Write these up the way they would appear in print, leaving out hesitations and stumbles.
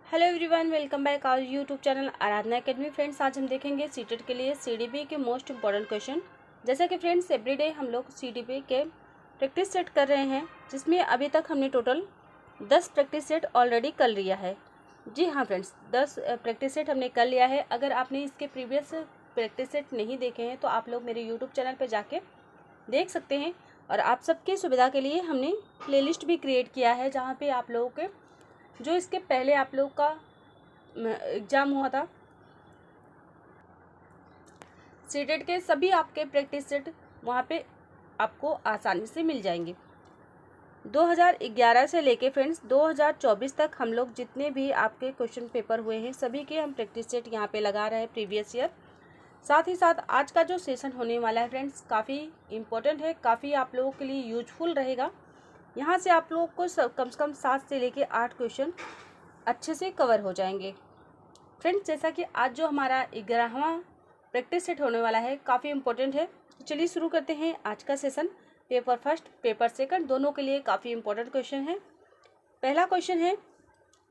Hello everyone, welcome back our YouTube channel Aradhana academy. Friends, आज हम देखेंगे सीटेट के लिए सीडीपी के मोस्ट इंपॉर्टेंट क्वेश्चन। जैसा कि फ्रेंड्स एवरीडे हम लोग सीडीपी के प्रैक्टिस सेट कर रहे हैं, जिसमें अभी तक हमने टोटल 10 प्रैक्टिस सेट ऑलरेडी कर लिया है। जी हाँ फ्रेंड्स, 10 प्रैक्टिस सेट हमने कर लिया है। अगर आपने इसके प्रीवियस प्रैक्टिस सेट नहीं देखे हैं तो आप लोग मेरे यूट्यूब चैनल पर जाके देख सकते हैं। और आप सबकी सुविधा के लिए हमने प्लेलिस्ट भी क्रिएट किया है, जहाँ पे आप लोगों के जो इसके पहले आप लोग का एग्ज़ाम हुआ था सीटेट के सभी आपके प्रैक्टिस सेट वहाँ पे आपको आसानी से मिल जाएंगे। 2011 से लेके फ्रेंड्स 2024 तक हम लोग जितने भी आपके क्वेश्चन पेपर हुए हैं सभी के हम प्रैक्टिस सेट यहाँ पे लगा रहे हैं प्रीवियस ईयर। साथ ही साथ आज का जो सेशन होने वाला है फ्रेंड्स काफ़ी इम्पोर्टेंट है, काफ़ी आप लोगों के लिए यूजफुल रहेगा। यहाँ से आप लोगों को कम से कम 7 से लेके 8 क्वेश्चन अच्छे से कवर हो जाएंगे। फ्रेंड्स, जैसा कि आज जो हमारा 11वां प्रैक्टिस सेट होने वाला है काफ़ी इम्पोर्टेंट है, तो चलिए शुरू करते हैं आज का session. Paper first paper second दोनों के लिए काफ़ी इम्पोर्टेंट क्वेश्चन है। पहला क्वेश्चन है,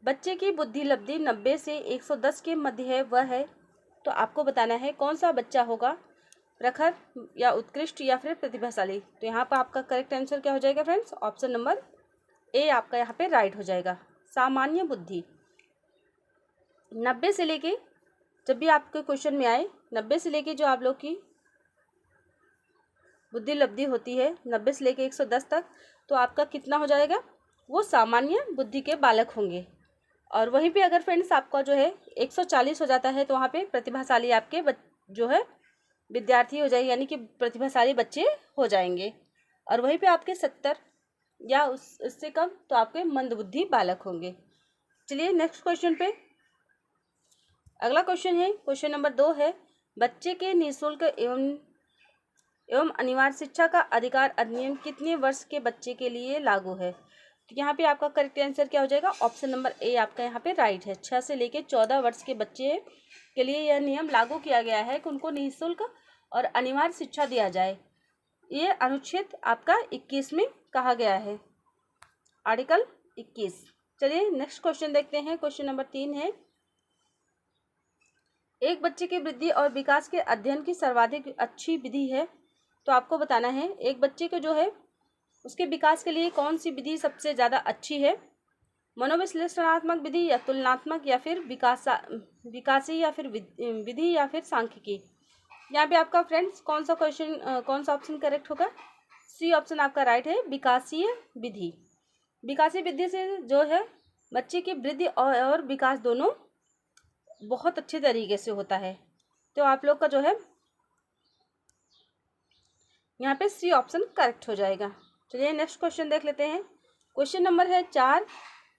बच्चे की बुद्धि लब्धि 90 से 110 के मध्य है, वह है। तो आपको बताना है कौन सा बच्चा होगा, प्रखर या उत्कृष्ट या फिर प्रतिभाशाली। तो यहाँ पर आपका करेक्ट आंसर क्या हो जाएगा फ्रेंड्स? ऑप्शन नंबर ए आपका यहाँ पे राइट हो जाएगा। सामान्य बुद्धि 90 से लेके, जब भी आपके क्वेश्चन में आए 90 से लेके जो आप लोग की बुद्धि लब्धि होती है 90 से लेके 110 तक, तो आपका कितना हो जाएगा? वो सामान्य बुद्धि के बालक होंगे। और वहीं पे अगर फ्रेंड्स आपका जो है 140 हो जाता है तो वहाँ पे प्रतिभाशाली आपके जो है विद्यार्थी हो जाएंगे, यानी कि प्रतिभाशाली बच्चे हो जाएंगे। और वहीं पे आपके 70 या उससे कम तो आपके मंदबुद्धि बालक होंगे। चलिए नेक्स्ट क्वेश्चन पे। अगला क्वेश्चन है, क्वेश्चन नंबर 2 है, बच्चे के निःशुल्क एवं अनिवार्य शिक्षा का अधिकार अधिनियम कितने वर्ष के बच्चे के लिए लागू है? तो यहाँ पे आपका करेक्ट आंसर क्या हो जाएगा? ऑप्शन नंबर ए आपका यहाँ पे राइट है। 6 से लेके 14 वर्ष के बच्चे के लिए यह नियम लागू किया गया है कि उनको निःशुल्क और अनिवार्य शिक्षा दिया जाए। ये अनुच्छेद आपका 21 में कहा गया है, आर्टिकल 21। चलिए नेक्स्ट क्वेश्चन देखते हैं। क्वेश्चन नंबर 3 है, एक बच्चे की वृद्धि और विकास के अध्ययन की सर्वाधिक अच्छी विधि है। तो आपको बताना है एक बच्चे के जो है उसके विकास के लिए कौन सी विधि सबसे ज़्यादा अच्छी है? मनोविश्लेषणात्मक विधि या तुलनात्मक या फिर विकासी या फिर विधि या फिर सांख्यिकी। यहाँ पे आपका फ्रेंड्स कौन सा ऑप्शन करेक्ट होगा? सी ऑप्शन आपका राइट है, विकासीय विधि। विकासीय विधि से जो है बच्चे की वृद्धि और विकास दोनों बहुत अच्छे तरीके से होता है। तो आप लोग का जो है यहाँ पे सी ऑप्शन करेक्ट हो जाएगा। चलिए नेक्स्ट क्वेश्चन देख लेते हैं। क्वेश्चन नंबर है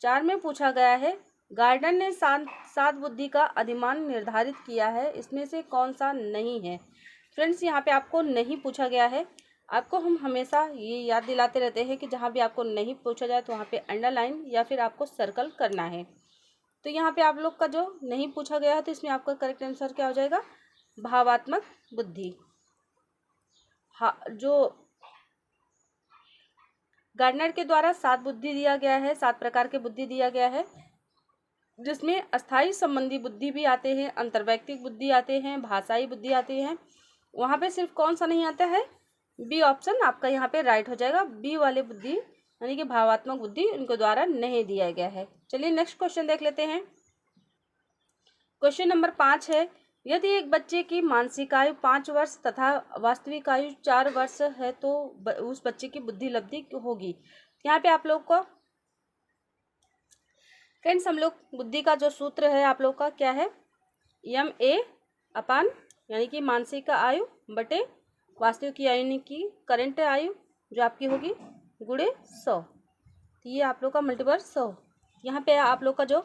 4 में पूछा गया है, गार्डन ने सात बुद्धि का अधिमान निर्धारित किया है, इसमें से कौन सा नहीं है? फ्रेंड्स, यहाँ पे आपको नहीं पूछा गया है। आपको हम हमेशा ये याद दिलाते रहते हैं कि जहाँ भी आपको नहीं पूछा जाए तो वहाँ पे अंडरलाइन या फिर आपको सर्कल करना है। तो यहाँ पे आप लोग का जो नहीं पूछा गया है तो इसमें आपका करेक्ट आंसर क्या हो जाएगा? भावात्मक बुद्धि। हाँ, जो गार्डनर के द्वारा 7 बुद्धि दिया गया है, 7 प्रकार के बुद्धि दिया गया है, जिसमें अस्थाई संबंधी बुद्धि भी आते हैं, अंतर्वैयक्तिक बुद्धि आते हैं, भाषाई बुद्धि आती हैं। वहाँ पे सिर्फ कौन सा नहीं आता है? बी ऑप्शन आपका यहाँ पे राइट हो जाएगा। बी वाले बुद्धि यानी कि भावात्मक बुद्धि उनके द्वारा नहीं दिया गया है। चलिए नेक्स्ट क्वेश्चन देख लेते हैं। क्वेश्चन नंबर 5 है, यदि एक बच्चे की मानसिक आयु 5 वर्ष तथा वास्तविक आयु 4 वर्ष है तो उस बच्चे की बुद्धि लब्धि होगी। यहाँ पे आप लोग को फ्रेंड्स हम लोग बुद्धि का जो सूत्र है आप लोग का क्या है? MA अपान यानी कि मानसिक आयु बटे वास्तविक की आयु यानी कि करंट आयु जो आपकी होगी गुणे 100। तो ये आप लोग का मल्टीपल 100। यहाँ पे आप लोग का जो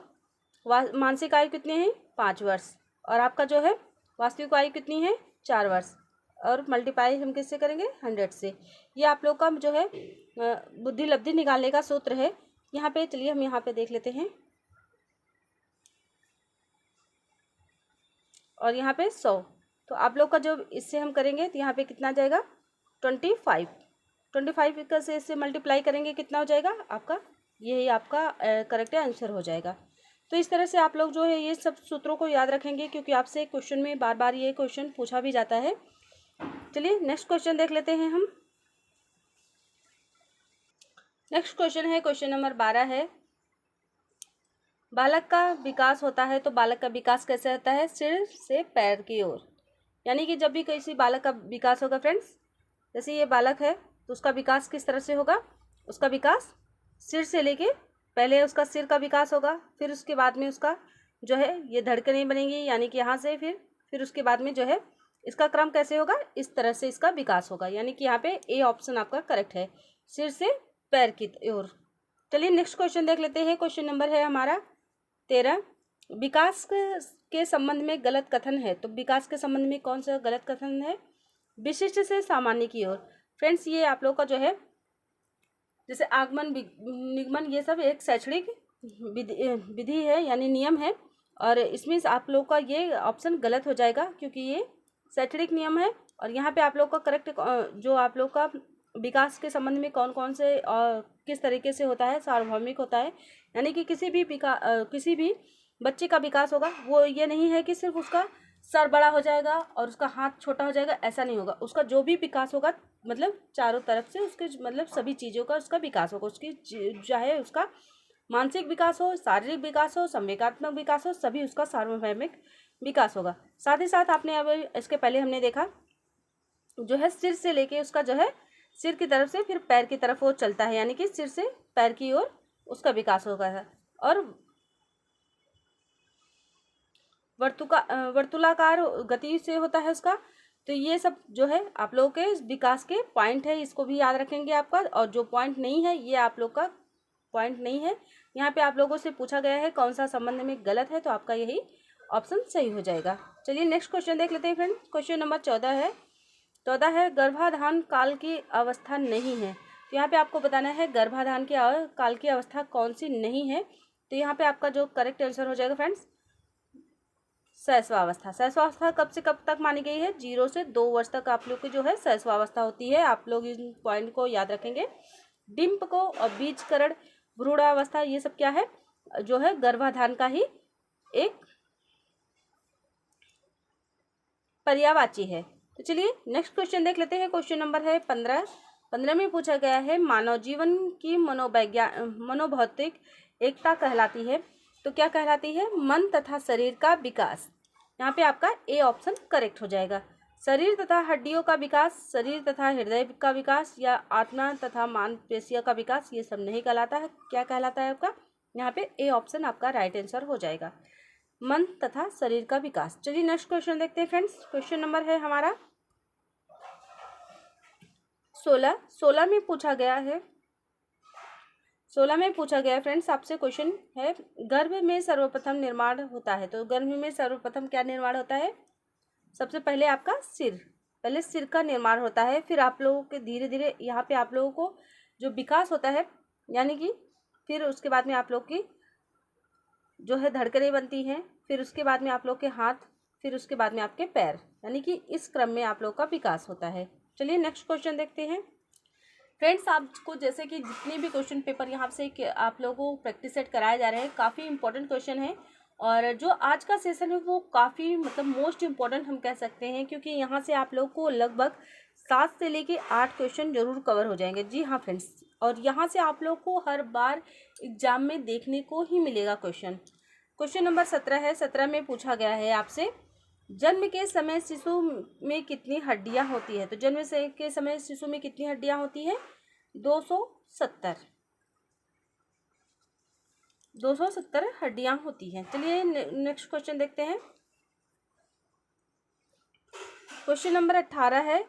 मानसिक आयु कितनी है? 5 वर्ष। और आपका जो है वास्तविक आयु कितनी है? 4 वर्ष। और मल्टीप्लाई हम किससे करेंगे? 100 से। ये आप लोग का जो है बुद्धि लब्धि निकालने का सूत्र है। यहाँ पे चलिए हम यहाँ पे देख लेते हैं। और यहाँ पे 100, तो आप लोग का जो इससे हम करेंगे तो यहाँ पे कितना जाएगा? 25 से इससे मल्टीप्लाई करेंगे कितना हो जाएगा आपका? यही आपका करेक्ट आंसर हो जाएगा। तो इस तरह से आप लोग जो है ये सब सूत्रों को याद रखेंगे, क्योंकि आपसे क्वेश्चन में बार बार ये क्वेश्चन पूछा भी जाता है। चलिए नेक्स्ट क्वेश्चन देख लेते हैं हम। नेक्स्ट क्वेश्चन है, क्वेश्चन नंबर 12 है, बालक का विकास होता है तो बालक का विकास कैसे होता है? सिर से पैर की ओर। यानी कि जब भी किसी बालक का विकास होगा फ्रेंड्स, जैसे ये बालक है तो उसका विकास किस तरह से होगा? उसका विकास सिर से लेके, पहले उसका सिर का विकास होगा, फिर उसके बाद में उसका जो है ये धड़कनें बनेंगी, यानी कि यहाँ से फिर उसके बाद में जो है इसका क्रम कैसे होगा? इस तरह से इसका विकास होगा। यानी कि यहाँ पे ए ऑप्शन आपका करेक्ट है, सिर से पैर की ओर। चलिए नेक्स्ट क्वेश्चन देख लेते हैं। क्वेश्चन नंबर है हमारा 13, विकास के संबंध में गलत कथन है। तो विकास के संबंध में कौन सा गलत कथन है? विशिष्ट से सामान्य की ओर। फ्रेंड्स ये आप लोग का जो है जैसे आगमन निगमन ये सब एक शैक्षणिक विधि है, यानी नियम है, और इसमें आप लोग का ये ऑप्शन गलत हो जाएगा, क्योंकि ये शैक्षणिक नियम है। और यहाँ पे आप लोग का करेक्ट जो आप लोग का विकास के संबंध में कौन कौन से और किस तरीके से होता है? सार्वभौमिक होता है। यानी कि किसी भी बच्चे का विकास होगा, वो ये नहीं है कि सिर्फ उसका सर बड़ा हो जाएगा और उसका हाथ छोटा हो जाएगा, ऐसा नहीं होगा। उसका जो भी विकास होगा मतलब चारों तरफ से उसके मतलब सभी चीज़ों का उसका विकास होगा। उसकी चाहे उसका मानसिक विकास हो, शारीरिक विकास हो, संवेगात्मक विकास हो, सभी उसका सार्वभौमिक विकास होगा। साथ ही साथ आपने अब इसके पहले हमने देखा जो है सिर से लेके उसका जो है सिर की तरफ से फिर पैर की तरफ वो चलता है, यानी कि सिर से पैर की ओर उसका विकास होगा है। और वर्तुलाकार गति से होता है उसका। तो ये सब जो है आप लोगों के विकास के पॉइंट है, इसको भी याद रखेंगे आपका। और जो पॉइंट नहीं है ये आप लोग का पॉइंट नहीं है। यहाँ पे आप लोगों से पूछा गया है कौन सा संबंध में गलत है, तो आपका यही ऑप्शन सही हो जाएगा। चलिए नेक्स्ट क्वेश्चन देख लेते हैं फ्रेंड। क्वेश्चन नंबर 14 है, गर्भाधान काल की अवस्था नहीं है। तो यहाँ पे आपको बताना है गर्भाधान के काल की अवस्था कौन सी नहीं है। तो यहाँ पे आपका जो करेक्ट आंसर हो जाएगा फ्रेंड्स शैशवावस्था। शैशवावस्था कब से कब तक मानी गई है? 0 से 2 वर्ष तक आप लोग की जो है शैशवावस्था होती है। आप लोग इन पॉइंट को याद रखेंगे। डिंप को और बीजकरण, भ्रूणावस्था, ये सब क्या है? जो है गर्भाधान का ही एक पर्यायवाची है। तो चलिए नेक्स्ट क्वेश्चन देख लेते हैं। क्वेश्चन नंबर है 15 में पूछा गया है मानव जीवन की मनोभौतिक एकता कहलाती है। तो क्या कहलाती है? मन तथा शरीर का विकास। यहाँ पे आपका ए ऑप्शन करेक्ट हो जाएगा। शरीर तथा हड्डियों का विकास, शरीर तथा हृदय का विकास, या आत्मा तथा मांसपेशियों का विकास, ये सब नहीं कहलाता है। क्या कहलाता है आपका? यहाँ पे ए ऑप्शन आपका राइट आंसर हो जाएगा, मन तथा शरीर का विकास। चलिए नेक्स्ट क्वेश्चन देखते हैं फ्रेंड्स। क्वेश्चन नंबर है हमारा 16 में पूछा गया है। 16 में पूछा गया फ्रेंड्स आपसे क्वेश्चन है, गर्भ में सर्वप्रथम निर्माण होता है। तो गर्भ में सर्वप्रथम क्या निर्माण होता है? सबसे पहले आपका सिर, पहले सिर का निर्माण होता है। फिर आप लोगों के धीरे धीरे यहाँ पे आप लोगों को जो विकास होता है, यानी कि फिर उसके बाद में आप लोग की जो है धड़कनें बनती हैं, फिर उसके बाद में आप लोग के हाथ, फिर उसके बाद में आपके पैर, यानी कि इस क्रम में आप लोग का विकास होता है। चलिए नेक्स्ट क्वेश्चन देखते हैं फ्रेंड्स। आपको जैसे कि जितने भी क्वेश्चन पेपर यहाँ से आप लोगों को प्रैक्टिस सेट कराए जा रहे हैं, काफ़ी इंपॉर्टेंट क्वेश्चन है। और जो आज का सेशन है वो काफ़ी मतलब मोस्ट इम्पॉर्टेंट हम कह सकते हैं, क्योंकि यहाँ से आप लोग को लगभग 7 से लेके 8 क्वेश्चन जरूर कवर हो जाएंगे। जी हाँ फ्रेंड्स, और यहाँ से आप लोग को हर बार एग्जाम में देखने को ही मिलेगा क्वेश्चन। क्वेश्चन नंबर 17 है। 17 में पूछा गया है आपसे, जन्म के समय शिशु में कितनी हड्डियां होती है? तो जन्म से के समय शिशु में कितनी हड्डियां होती है? 270 हड्डियां होती हैं। चलिए नेक्स्ट क्वेश्चन देखते हैं। क्वेश्चन नंबर 18 है,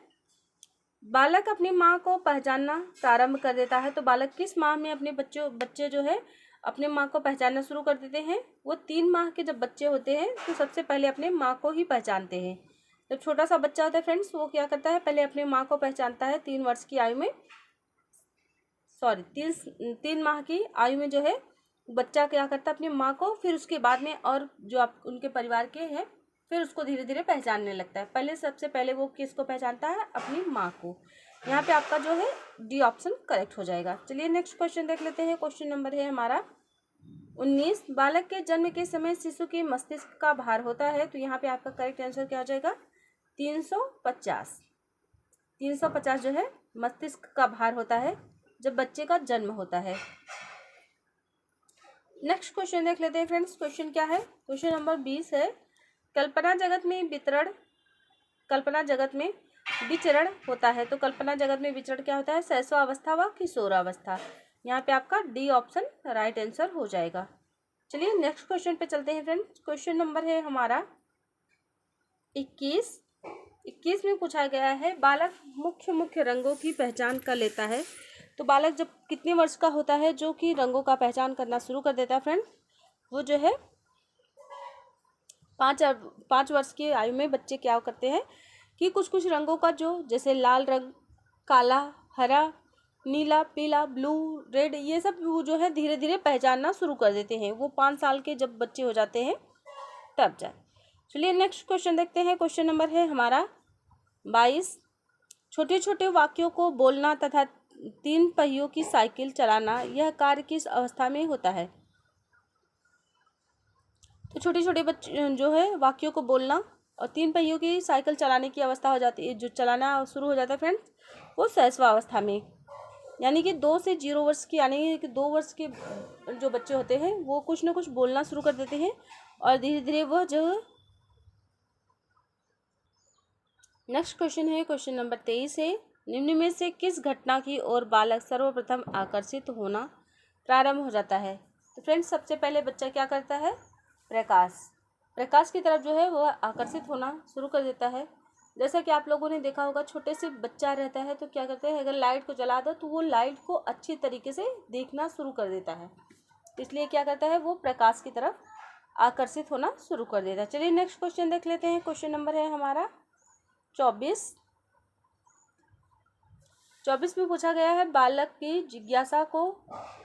बालक अपनी माँ को पहचानना प्रारंभ कर देता है। तो बालक किस माह में अपने बच्चे जो है अपने माँ को पहचानना शुरू कर देते हैं? वो 3 माह के जब बच्चे होते हैं तो सबसे पहले अपने माँ को ही पहचानते हैं। जब छोटा सा बच्चा होता है फ्रेंड्स, वो क्या करता है? पहले अपने माँ को पहचानता है। 3 वर्ष की आयु में, सॉरी 3 माह की आयु में जो है बच्चा क्या करता है? अपनी माँ को, फिर उसके बाद में और जो आप उनके परिवार के हैं फिर उसको धीरे धीरे पहचानने लगता है। पहले सबसे पहले वो किसको पहचानता है? अपनी माँ को। यहाँ पे आपका जो है डी ऑप्शन करेक्ट हो जाएगा। चलिए नेक्स्ट क्वेश्चन देख लेते हैं। क्वेश्चन नंबर है हमारा 19 बालक के जन्म के समय शिशु के मस्तिष्क का भार होता है, तो यहाँ पे आपका करेक्ट आंसर क्या हो जाएगा 350। 350 जो है मस्तिष्क का भार होता है जब बच्चे का जन्म होता है। नेक्स्ट क्वेश्चन देख लेते हैं फ्रेंड्स। क्वेश्चन क्या है, क्वेश्चन नंबर 20 है, कल्पना जगत में विचरण होता है। तो कल्पना जगत में विचरण क्या होता है, शैशवावस्था व किशोरावस्था। यहाँ पे आपका डी ऑप्शन राइट आंसर हो जाएगा। चलिए नेक्स्ट क्वेश्चन पे चलते हैं फ्रेंड्स। क्वेश्चन नंबर है हमारा 21 में पूछा गया है, बालक मुख्य रंगों की पहचान कर लेता है। तो बालक जब कितने वर्ष का होता है जो कि रंगों का पहचान करना शुरू कर देता है फ्रेंड्स, वो जो है 5 वर्ष की आयु में बच्चे क्या करते हैं कि कुछ रंगों का जो जैसे लाल रंग, काला, हरा, नीला, पीला, ब्लू, रेड, ये सब वो जो है धीरे धीरे पहचानना शुरू कर देते हैं। वो 5 साल के जब बच्चे हो जाते हैं तब जाए। चलिए नेक्स्ट क्वेश्चन देखते हैं। क्वेश्चन नंबर है हमारा 22, छोटे छोटे वाक्यों को बोलना तथा 3 पहियों की साइकिल चलाना, यह कार्य किस अवस्था में होता है। तो छोटे छोटे बच्चे जो है वाक्यों को बोलना और 3 पहियों की साइकिल चलाने की अवस्था हो जाती है, जो चलाना शुरू हो जाता है फ्रेंड्स, वो शैशवावस्था में, यानी कि 2 से 0 वर्ष की, यानी कि 2 वर्ष के जो बच्चे होते हैं वो कुछ ना कुछ बोलना शुरू कर देते हैं और धीरे धीरे वह जो। नेक्स्ट क्वेश्चन है क्वेश्चन नंबर 23 है, निम्न में से किस घटना की ओर बालक सर्वप्रथम आकर्षित होना प्रारंभ हो जाता है। तो फ्रेंड्स सबसे पहले बच्चा क्या करता है, प्रकाश की तरफ जो है वह आकर्षित होना शुरू कर देता है। जैसा कि आप लोगों ने देखा होगा, छोटे से बच्चा रहता है तो क्या करते हैं, अगर लाइट को जला दो तो वो लाइट को अच्छी तरीके से देखना शुरू कर देता है, इसलिए क्या करता है वो प्रकाश की तरफ आकर्षित होना शुरू कर देता है। चलिए नेक्स्ट क्वेश्चन देख लेते हैं। क्वेश्चन नंबर है हमारा 24 में पूछा गया है, बालक की जिज्ञासा को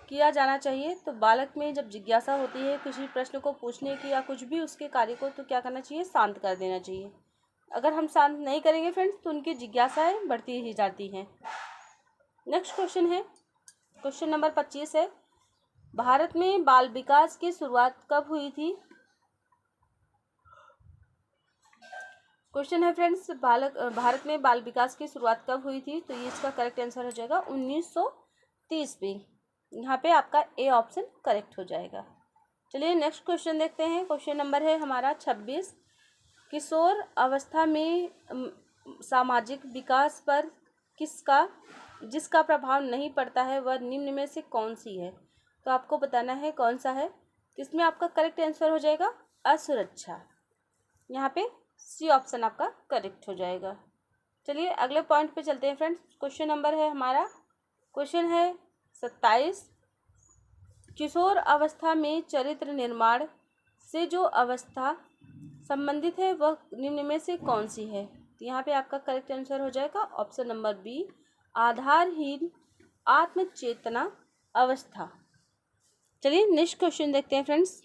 किया जाना चाहिए। तो बालक में जब जिज्ञासा होती है किसी प्रश्न को पूछने की या कुछ भी उसके कार्य को, तो क्या करना चाहिए, शांत कर देना चाहिए। अगर हम शांत नहीं करेंगे फ्रेंड्स तो उनकी जिज्ञासाएं बढ़ती ही जाती हैं। नेक्स्ट क्वेश्चन है क्वेश्चन नंबर 25 है, भारत में बाल विकास की शुरुआत कब हुई थी। क्वेश्चन है फ्रेंड्स, भारत में बाल विकास की शुरुआत कब हुई थी। तो ये इसका करेक्ट आंसर हो जाएगा 1930 में। यहाँ पे आपका ए ऑप्शन करेक्ट हो जाएगा। चलिए नेक्स्ट क्वेश्चन देखते हैं। क्वेश्चन नंबर है हमारा 26, किशोर अवस्था में सामाजिक विकास पर जिसका प्रभाव नहीं पड़ता है वह निम्न में से कौन सी है। तो आपको बताना है कौन सा है। इसमें आपका करेक्ट आंसर हो जाएगा असुरक्षा। यहाँ पे सी ऑप्शन आपका करेक्ट हो जाएगा। चलिए अगले पॉइंट पे चलते हैं फ्रेंड्स। क्वेश्चन नंबर है हमारा, क्वेश्चन है 27, किशोर अवस्था में चरित्र निर्माण से जो अवस्था संबंधित है वह निम्न में से कौन सी है। तो यहाँ पे आपका करेक्ट आंसर हो जाएगा ऑप्शन नंबर बी, आधारहीन आत्मचेतना अवस्था। चलिए नेक्स्ट क्वेश्चन देखते हैं फ्रेंड्स।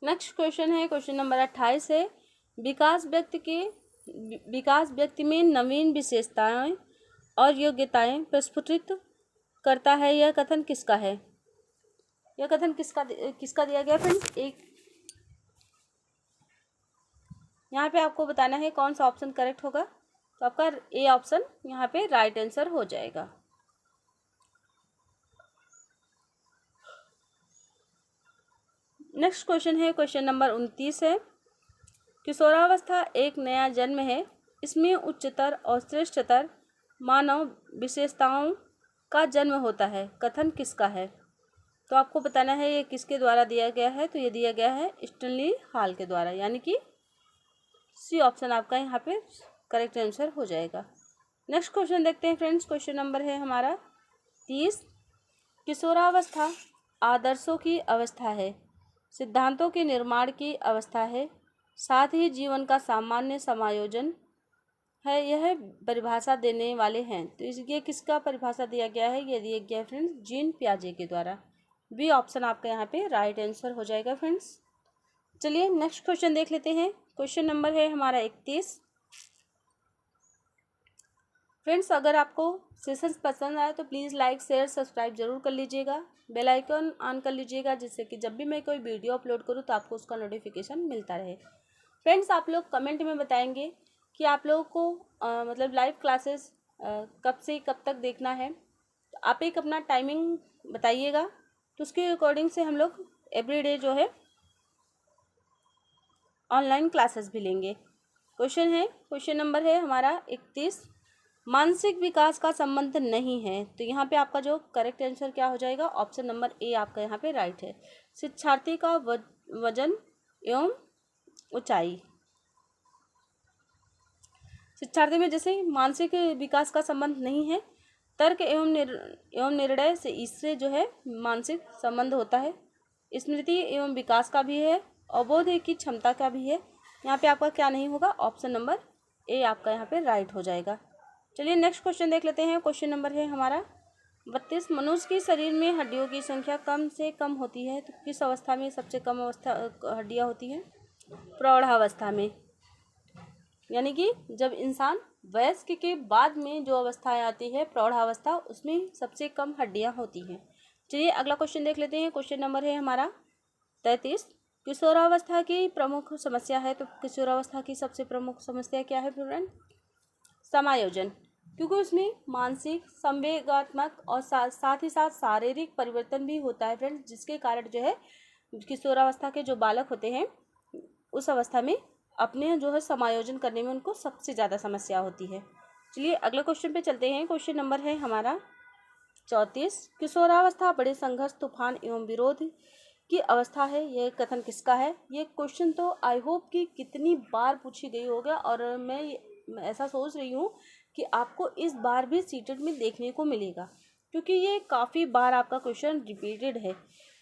नेक्स्ट क्वेश्चन है क्वेश्चन नंबर 28 है, विकास व्यक्ति में नवीन विशेषताएं और योग्यताएं प्रस्फुटित करता है, यह कथन किसका है। यह कथन किसका दिया गया फ्रेंड्स। यहाँ पे आपको बताना है कौन सा ऑप्शन करेक्ट होगा। तो आपका ए ऑप्शन यहाँ पे राइट आंसर हो जाएगा। नेक्स्ट क्वेश्चन है क्वेश्चन नंबर 29 है, किशोरावस्था एक नया जन्म है, इसमें उच्चतर और श्रेष्ठतर मानव विशेषताओं का जन्म होता है, कथन किसका है। तो आपको बताना है ये किसके द्वारा दिया गया है। तो ये दिया गया है स्टैनली हॉल के द्वारा, यानी कि सी ऑप्शन आपका यहाँ पे करेक्ट आंसर हो जाएगा। नेक्स्ट क्वेश्चन देखते हैं फ्रेंड्स। क्वेश्चन नंबर है हमारा 30, किशोरावस्था आदर्शों की अवस्था है, सिद्धांतों के निर्माण की अवस्था है, साथ ही जीवन का सामान्य समायोजन है, यह परिभाषा देने वाले हैं। तो ये किसका परिभाषा दिया गया है। ये दिया गया है फ्रेंड्स जीन पियाजे के द्वारा। बी ऑप्शन आपका यहाँ पे राइट आंसर हो जाएगा फ्रेंड्स। चलिए नेक्स्ट क्वेश्चन देख लेते हैं। क्वेश्चन नंबर है हमारा 31, फ्रेंड्स, अगर आपको सेशंस पसंद आए तो प्लीज़ लाइक शेयर सब्सक्राइब जरूर कर लीजिएगा, बेल आइकन ऑन कर लीजिएगा, जिससे कि जब भी मैं कोई वीडियो अपलोड करूँ तो आपको उसका नोटिफिकेशन मिलता रहे। फ्रेंड्स, आप लोग कमेंट में बताएंगे कि आप लोगों को मतलब लाइव क्लासेस कब से कब तक देखना है, तो आप एक अपना टाइमिंग बताइएगा, तो उसके अकॉर्डिंग से हम लोग एवरीडे जो है ऑनलाइन क्लासेस भी लेंगे। क्वेश्चन नंबर है हमारा 31, मानसिक विकास का संबंध नहीं है, तो यहाँ पे आपका जो करेक्ट आंसर क्या हो जाएगा, ऑप्शन नंबर ए आपका यहाँ पे राइट है। शिक्षार्थी का वजन एवं ऊंचाई, शिक्षार्थी में जैसे मानसिक विकास का संबंध नहीं है, तर्क एवं निर्णय से इससे जो है मानसिक संबंध होता है, स्मृति एवं विकास का भी है, अवबोध की क्षमता का भी है। यहाँ पे आपका क्या नहीं होगा, ऑप्शन नंबर ए आपका यहाँ पे राइट हो जाएगा। चलिए नेक्स्ट क्वेश्चन देख लेते हैं। क्वेश्चन नंबर है हमारा 32, मनुष्य के शरीर में हड्डियों की संख्या कम से कम होती है, तो किस अवस्था में सबसे कम हड्डियाँ होती हैं? प्रौढ़ावस्था में, यानी कि जब इंसान वयस्क के बाद में जो अवस्थाएं आती है प्रौढ़ावस्था, उसमें सबसे कम हड्डियां होती हैं। चलिए अगला क्वेश्चन देख लेते हैं। क्वेश्चन नंबर है हमारा 33, किशोरावस्था की प्रमुख समस्या है, तो किशोरावस्था की सबसे प्रमुख समस्या क्या है फ्रेंड? समायोजन, क्योंकि उसमें मानसिक, संवेगात्मक और साथ ही साथ शारीरिक परिवर्तन भी होता है फ्रेंड्स, जिसके कारण जो है किशोरावस्था के जो बालक होते हैं उस अवस्था में अपने जो है समायोजन करने में उनको सबसे ज़्यादा समस्या होती है। चलिए अगले क्वेश्चन पे चलते हैं। क्वेश्चन नंबर है हमारा 34, किशोरावस्था बड़े संघर्ष, तूफान एवं विरोध की अवस्था है, यह कथन किसका है? ये क्वेश्चन तो आई होप कि कितनी बार पूछी गई होगा, और मैं ऐसा सोच रही हूँ कि आपको इस बार भी सीटेट में देखने को मिलेगा, क्योंकि ये काफ़ी बार आपका क्वेश्चन रिपीटेड है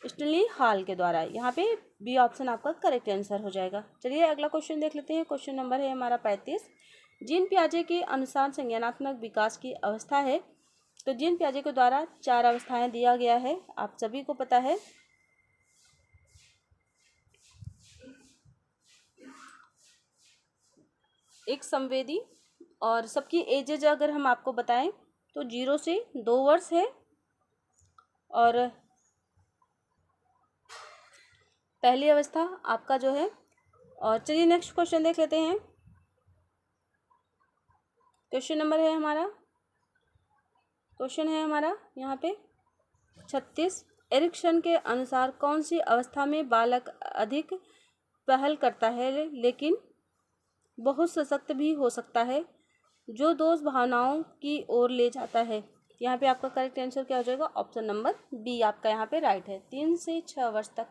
स्टैनली हॉल के द्वारा। यहाँ पे बी ऑप्शन आपका करेक्ट आंसर हो जाएगा। चलिए अगला क्वेश्चन देख लेते हैं। क्वेश्चन नंबर है हमारा 35, जीन पियाजे के अनुसार संज्ञानात्मक विकास की अवस्था है, तो जीन पियाजे के द्वारा 4 अवस्थाएं दिया गया है, आप सभी को पता है। एक संवेदी, और सबकी एजेज अगर हम आपको बताएं तो 0 से 2 वर्ष है, और पहली अवस्था आपका जो है। और चलिए नेक्स्ट क्वेश्चन देख लेते हैं। क्वेश्चन है हमारा यहाँ पे 36, एरिक्सन के अनुसार कौन सी अवस्था में बालक अधिक पहल करता है लेकिन बहुत सशक्त भी हो सकता है, जो दोष भावनाओं की ओर ले जाता है? यहाँ पे आपका करेक्ट आंसर क्या हो जाएगा, ऑप्शन नंबर बी आपका यहाँ पे राइट है। 3 से 6 वर्ष तक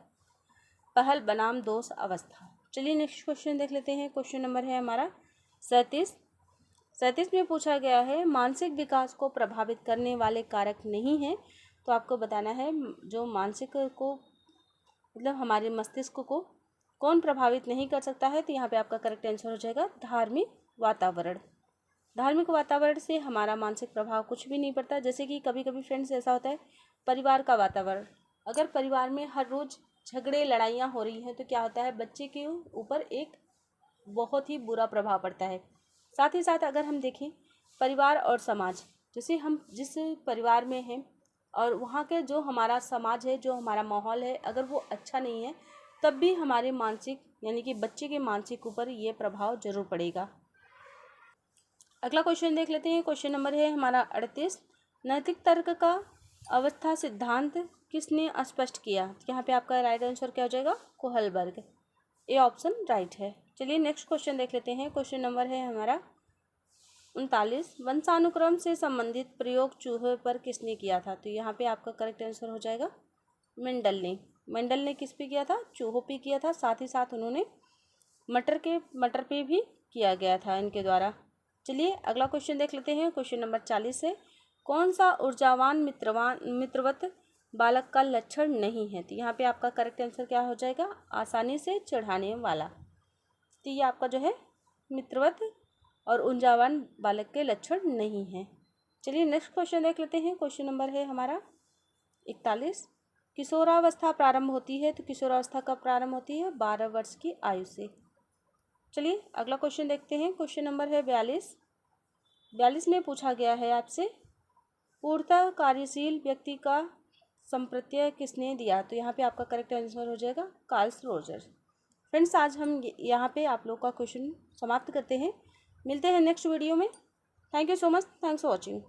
पहल बनाम दोष अवस्था। चलिए नेक्स्ट क्वेश्चन देख लेते हैं। क्वेश्चन नंबर है हमारा 37 में पूछा गया है, मानसिक विकास को प्रभावित करने वाले कारक नहीं हैं, तो आपको बताना है जो मानसिक को मतलब हमारे मस्तिष्क को कौन प्रभावित नहीं कर सकता है, तो यहाँ पे आपका करेक्ट आंसर हो जाएगा धार्मिक वातावरण। धार्मिक वातावरण से हमारा मानसिक प्रभाव कुछ भी नहीं पड़ता। जैसे कि कभी कभी फ्रेंड्स ऐसा होता है, परिवार का वातावरण, अगर परिवार में हर रोज़ झगड़े लड़ाइयाँ हो रही हैं तो क्या होता है, बच्चे के ऊपर एक बहुत ही बुरा प्रभाव पड़ता है। साथ ही साथ अगर हम देखें परिवार और समाज, जैसे हम जिस परिवार में हैं और वहाँ के जो हमारा समाज है, जो हमारा माहौल है, अगर वो अच्छा नहीं है तब भी हमारे मानसिक यानी कि बच्चे के मानसिक ऊपर ये प्रभाव जरूर पड़ेगा। अगला क्वेश्चन देख लेते हैं। क्वेश्चन नंबर है हमारा 38, नैतिक तर्क का अवस्था सिद्धांत किसने स्पष्ट किया? यहाँ पे आपका राइट आंसर क्या हो जाएगा, कोहलबर्ग, ए ऑप्शन राइट है। चलिए नेक्स्ट क्वेश्चन देख लेते हैं। क्वेश्चन नंबर है हमारा 39, वंशानुक्रम से संबंधित प्रयोग चूहे पर किसने किया था? तो यहाँ पे आपका करेक्ट आंसर हो जाएगा मेंडल ने किस पे किया था, चूहों पे किया था। साथ ही साथ उन्होंने मटर पे भी किया गया था इनके द्वारा। चलिए अगला क्वेश्चन देख लेते हैं। क्वेश्चन नंबर 40 है, कौन सा ऊर्जावान मित्रवत बालक का लक्षण नहीं है? तो यहाँ पे आपका करेक्ट आंसर क्या हो जाएगा, आसानी से चिढ़ाने वाला। तो ये आपका जो है मित्रवत और ऊर्जावान बालक के लक्षण नहीं है। चलिए नेक्स्ट क्वेश्चन देख लेते हैं। क्वेश्चन नंबर है हमारा 41, किशोरावस्था प्रारंभ होती है, तो किशोरावस्था कब प्रारंभ होती है, 12 वर्ष की आयु से। चलिए अगला क्वेश्चन देखते हैं। क्वेश्चन नंबर है 42, 42 में पूछा गया है आपसे, पूर्णतः कार्यशील व्यक्ति का संप्रत्यय किसने दिया? तो यहाँ पे आपका करेक्ट आंसर हो जाएगा कार्ल रोजर। फ्रेंड्स, आज हम यहाँ पे आप लोग का क्वेश्चन समाप्त करते हैं। मिलते हैं नेक्स्ट वीडियो में। Thank you so much. Thanks for watching.